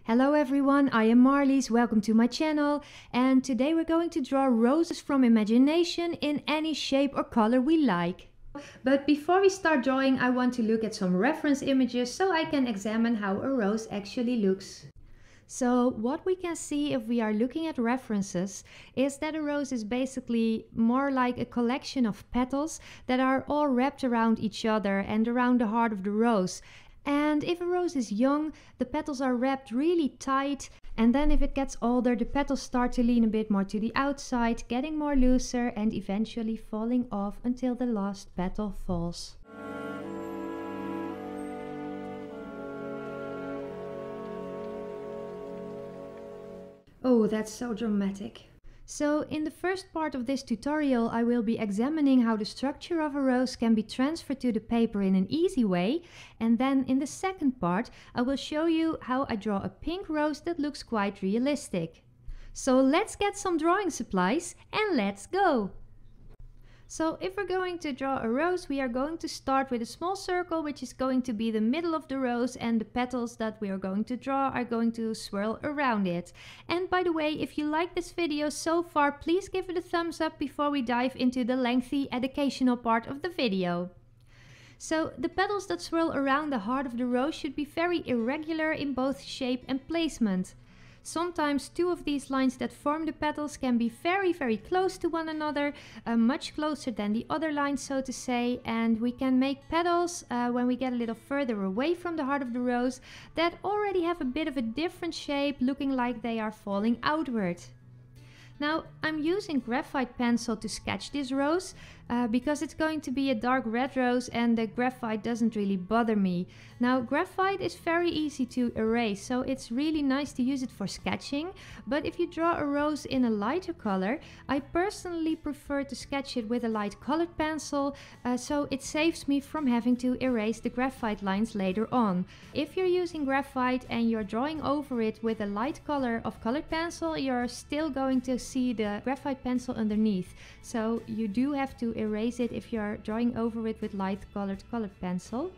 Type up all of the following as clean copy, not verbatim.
Hello everyone, I am Marlies, welcome to my channel, and today we're going to draw roses from imagination in any shape or color we like. But before we start drawing, I want to look at some reference images so I can examine how a rose actually looks. So what we can see if we are looking at references is that a rose is basically more like a collection of petals that are all wrapped around each other and around the heart of the rose. And if a rose is young, the petals are wrapped really tight, and then if it gets older, the petals start to lean a bit more to the outside, getting more looser and eventually falling off until the last petal falls. Oh, that's so dramatic. So in the first part of this tutorial, I will be examining how the structure of a rose can be transferred to the paper in an easy way. And then in the second part, I will show you how I draw a pink rose that looks quite realistic. So let's get some drawing supplies and let's go! So if we're going to draw a rose, we are going to start with a small circle, which is going to be the middle of the rose, and the petals that we are going to draw are going to swirl around it. And by the way, if you like this video so far, please give it a thumbs up before we dive into the lengthy educational part of the video. So the petals that swirl around the heart of the rose should be very irregular in both shape and placement. Sometimes two of these lines that form the petals can be very close to one another, much closer than the other lines, so to say, and we can make petals when we get a little further away from the heart of the rose that already have a bit of a different shape, looking like they are falling outward. Now I'm using graphite pencil to sketch this rose because it's going to be a dark red rose and the graphite doesn't really bother me. Now graphite is very easy to erase, so it's really nice to use it for sketching, but if you draw a rose in a lighter color, I personally prefer to sketch it with a light colored pencil, so it saves me from having to erase the graphite lines later on. If you're using graphite and you're drawing over it with a light color of colored pencil, you're still going to see the graphite pencil underneath, so you do have to erase it if you're drawing over it with light colored pencil.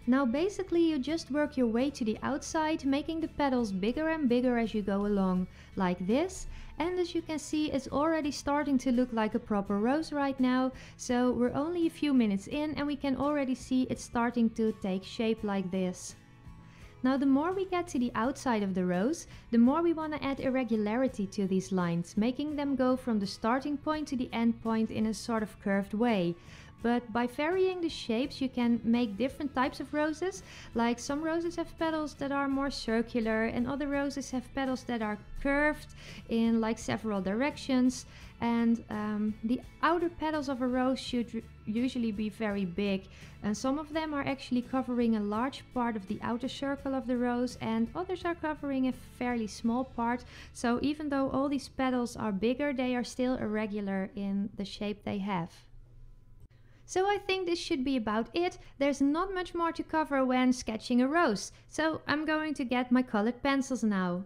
Now basically you just work your way to the outside, making the petals bigger and bigger as you go along, like this. And as you can see, it's already starting to look like a proper rose right now, so we're only a few minutes in and we can already see it's starting to take shape like this. Now the more we get to the outside of the rose, the more we want to add irregularity to these lines, making them go from the starting point to the end point in a sort of curved way. But by varying the shapes you can make different types of roses, like some roses have petals that are more circular and other roses have petals that are curved in like several directions. And the outer petals of a rose should usually be very big, and some of them are actually covering a large part of the outer circle of the rose and others are covering a fairly small part. So even though all these petals are bigger, they are still irregular in the shape they have. So I think this should be about it. There's not much more to cover when sketching a rose, so I'm going to get my colored pencils now.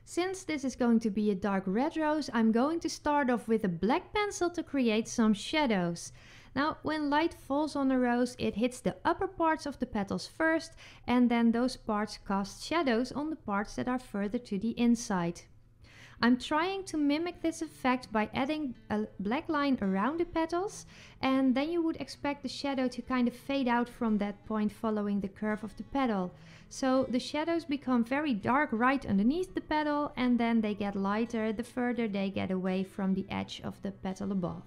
Since this is going to be a dark red rose, I'm going to start off with a black pencil to create some shadows. Now when light falls on a rose, it hits the upper parts of the petals first, and then those parts cast shadows on the parts that are further to the inside. I'm trying to mimic this effect by adding a black line around the petals, and then you would expect the shadow to kind of fade out from that point following the curve of the petal. So the shadows become very dark right underneath the petal, and then they get lighter the further they get away from the edge of the petal above.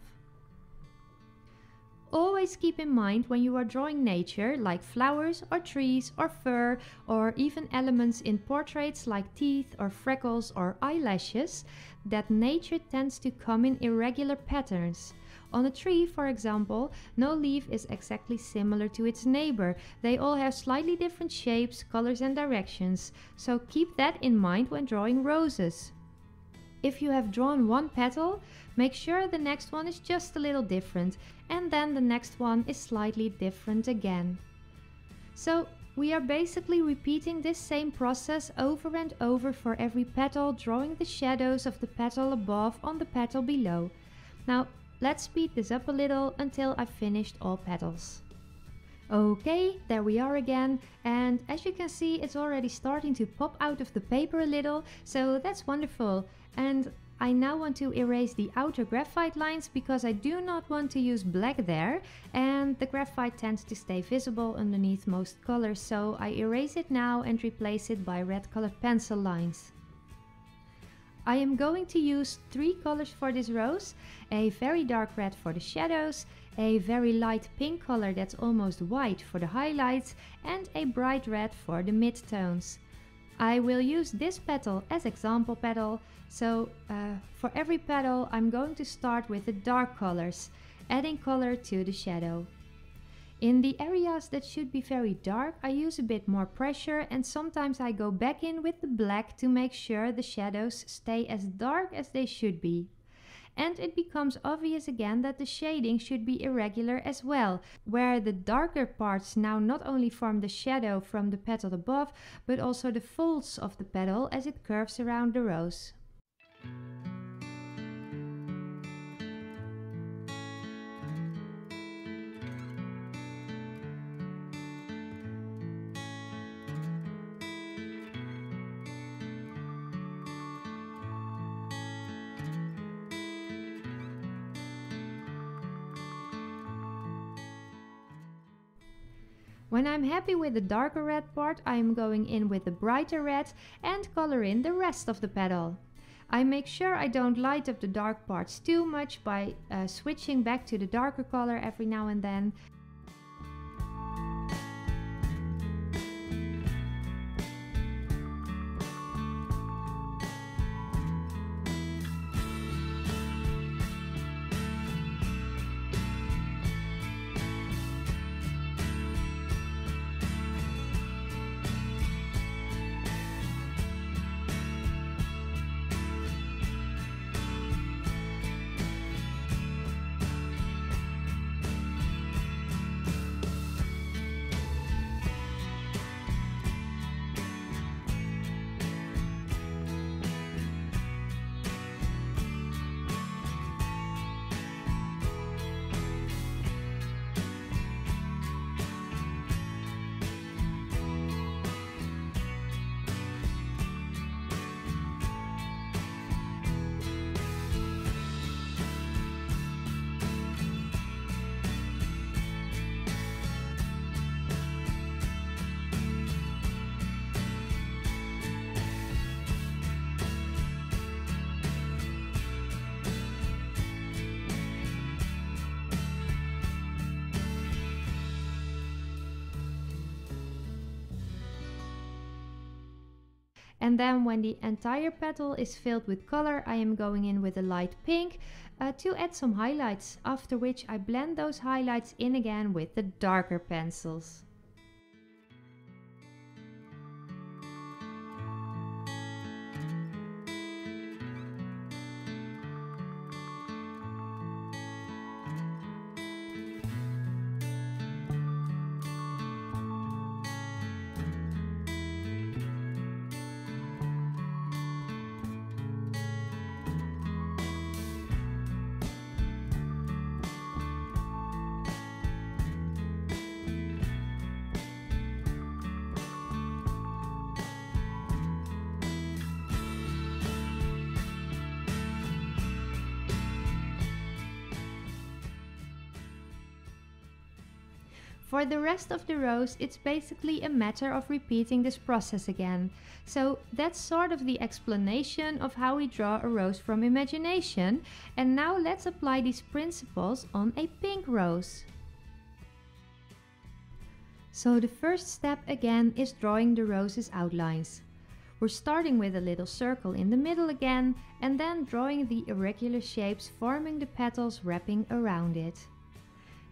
Always keep in mind when you are drawing nature, like flowers or trees or fur, or even elements in portraits like teeth or freckles or eyelashes, that nature tends to come in irregular patterns. On a tree, for example, no leaf is exactly similar to its neighbor. They all have slightly different shapes, colors and directions, so keep that in mind when drawing roses. If you have drawn one petal, make sure the next one is just a little different, and then the next one is slightly different again. So we are basically repeating this same process over and over for every petal, drawing the shadows of the petal above on the petal below. Now let's speed this up a little until I've finished all petals. Okay, there we are again, and as you can see it's already starting to pop out of the paper a little, so that's wonderful. And I now want to erase the outer graphite lines because I do not want to use black there, and the graphite tends to stay visible underneath most colors, so I erase it now and replace it by red colored pencil lines. I am going to use 3 colors for this rose: a very dark red for the shadows, a very light pink color that's almost white for the highlights, and a bright red for the midtones. I will use this petal as example petal, so for every petal I'm going to start with the dark colors, adding color to the shadow. In the areas that should be very dark, I use a bit more pressure, and sometimes I go back in with the black to make sure the shadows stay as dark as they should be. And it becomes obvious again that the shading should be irregular as well, where the darker parts now not only form the shadow from the petal above, but also the folds of the petal as it curves around the rose. When I'm happy with the darker red part, I am going in with the brighter red and color in the rest of the petal. I make sure I don't light up the dark parts too much by switching back to the darker color every now and then. And then when the entire petal is filled with color, I am going in with a light pink to add some highlights, after which I blend those highlights in again with the darker pencils. For the rest of the rose, it's basically a matter of repeating this process again. So that's sort of the explanation of how we draw a rose from imagination. And now let's apply these principles on a pink rose. So the first step again is drawing the rose's outlines. We're starting with a little circle in the middle again, and then drawing the irregular shapes forming the petals wrapping around it.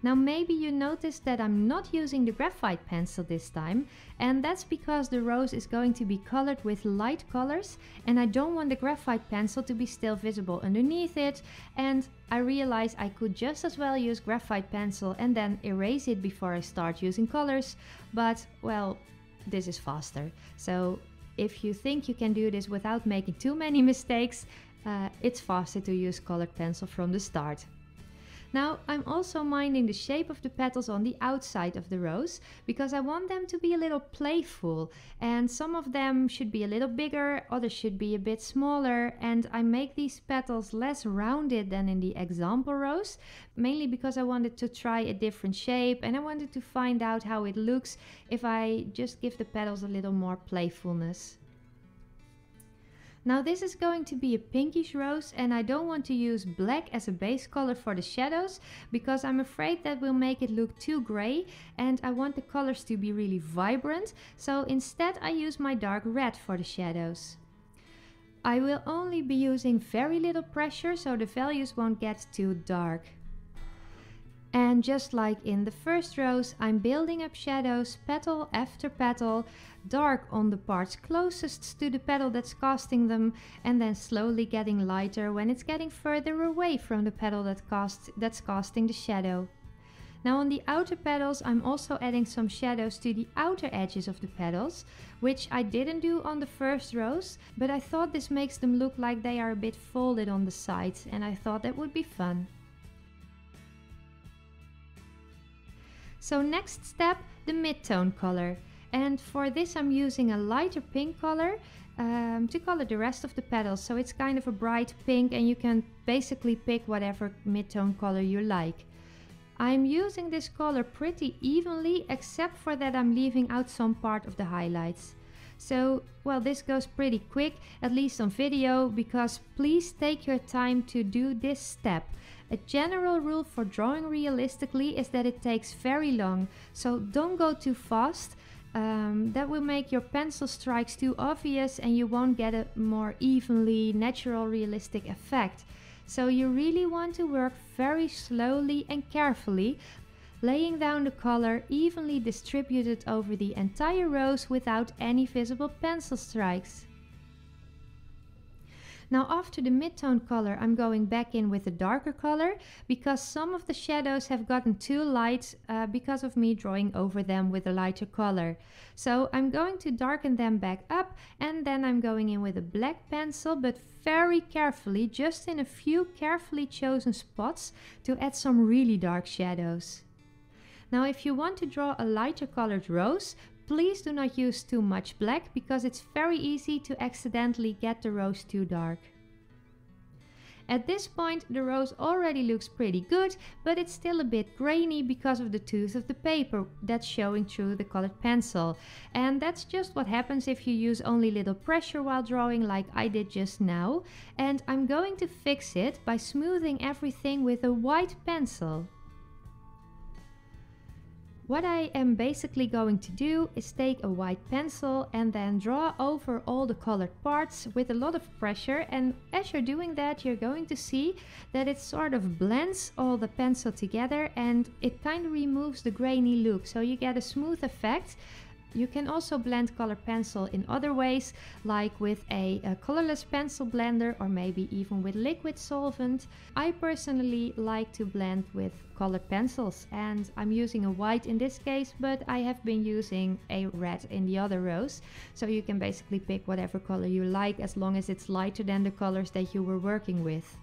Now maybe you noticed that I'm not using the graphite pencil this time, and that's because the rose is going to be colored with light colors and I don't want the graphite pencil to be still visible underneath it, and I realized I could just as well use graphite pencil and then erase it before I start using colors, but well, this is faster. So if you think you can do this without making too many mistakes, it's faster to use colored pencil from the start. Now I'm also minding the shape of the petals on the outside of the rose because I want them to be a little playful, and some of them should be a little bigger, others should be a bit smaller, and I make these petals less rounded than in the example rose, mainly because I wanted to try a different shape and I wanted to find out how it looks if I just give the petals a little more playfulness. Now this is going to be a pinkish rose, and I don't want to use black as a base color for the shadows because I'm afraid that will make it look too gray, and I want the colors to be really vibrant, so instead I use my dark red for the shadows. I will only be using very little pressure so the values won't get too dark. And just like in the first rose, I'm building up shadows petal after petal, dark on the parts closest to the petal that's casting them, and then slowly getting lighter when it's getting further away from the petal that's casting the shadow. Now on the outer petals, I'm also adding some shadows to the outer edges of the petals, which I didn't do on the first rose, but I thought this makes them look like they are a bit folded on the sides, and I thought that would be fun. So next step, the mid-tone color. And for this I'm using a lighter pink color to color the rest of the petals. So it's kind of a bright pink, and you can basically pick whatever mid-tone color you like. I'm using this color pretty evenly, except for that I'm leaving out some part of the highlights. So, well, this goes pretty quick, at least on video, because please take your time to do this step. A general rule for drawing realistically is that it takes very long, so don't go too fast. That will make your pencil strikes too obvious and you won't get a more evenly, natural, realistic effect. So you really want to work very slowly and carefully, laying down the color evenly distributed over the entire rose without any visible pencil strikes. Now after the mid-tone color I'm going back in with a darker color because some of the shadows have gotten too light because of me drawing over them with a lighter color. So I'm going to darken them back up, and then I'm going in with a black pencil, but very carefully, just in a few carefully chosen spots to add some really dark shadows. Now if you want to draw a lighter colored rose, please do not use too much black because it's very easy to accidentally get the rose too dark. At this point the rose already looks pretty good, but it's still a bit grainy because of the tooth of the paper that's showing through the colored pencil. And that's just what happens if you use only little pressure while drawing like I did just now. And I'm going to fix it by smoothing everything with a white pencil. What I am basically going to do is take a white pencil and then draw over all the colored parts with a lot of pressure, and as you're doing that you're going to see that it sort of blends all the pencil together and it kind of removes the grainy look, so you get a smooth effect. You can also blend colored pencil in other ways, like with a colorless pencil blender or maybe even with liquid solvent. I personally like to blend with colored pencils, and I'm using a white in this case, but I have been using a red in the other rose. So you can basically pick whatever color you like as long as it's lighter than the colors that you were working with.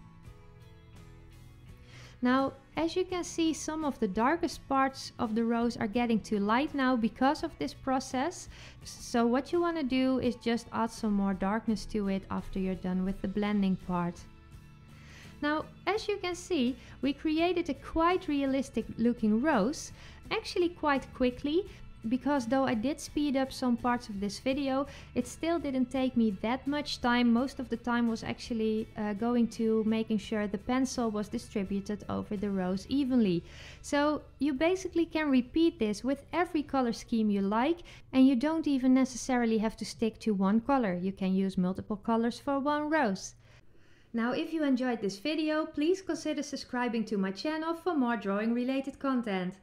Now, as you can see, some of the darkest parts of the rose are getting too light now because of this process. So what you want to do is just add some more darkness to it after you're done with the blending part. Now, as you can see, we created a quite realistic looking rose, actually quite quickly, because though I did speed up some parts of this video, it still didn't take me that much time. Most of the time was actually going to making sure the pencil was distributed over the rose evenly. So you basically can repeat this with every color scheme you like, and you don't even necessarily have to stick to one color. You can use multiple colors for one rose. Now, if you enjoyed this video, please consider subscribing to my channel for more drawing related content.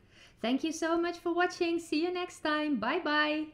Thank you so much for watching. See you next time. Bye bye.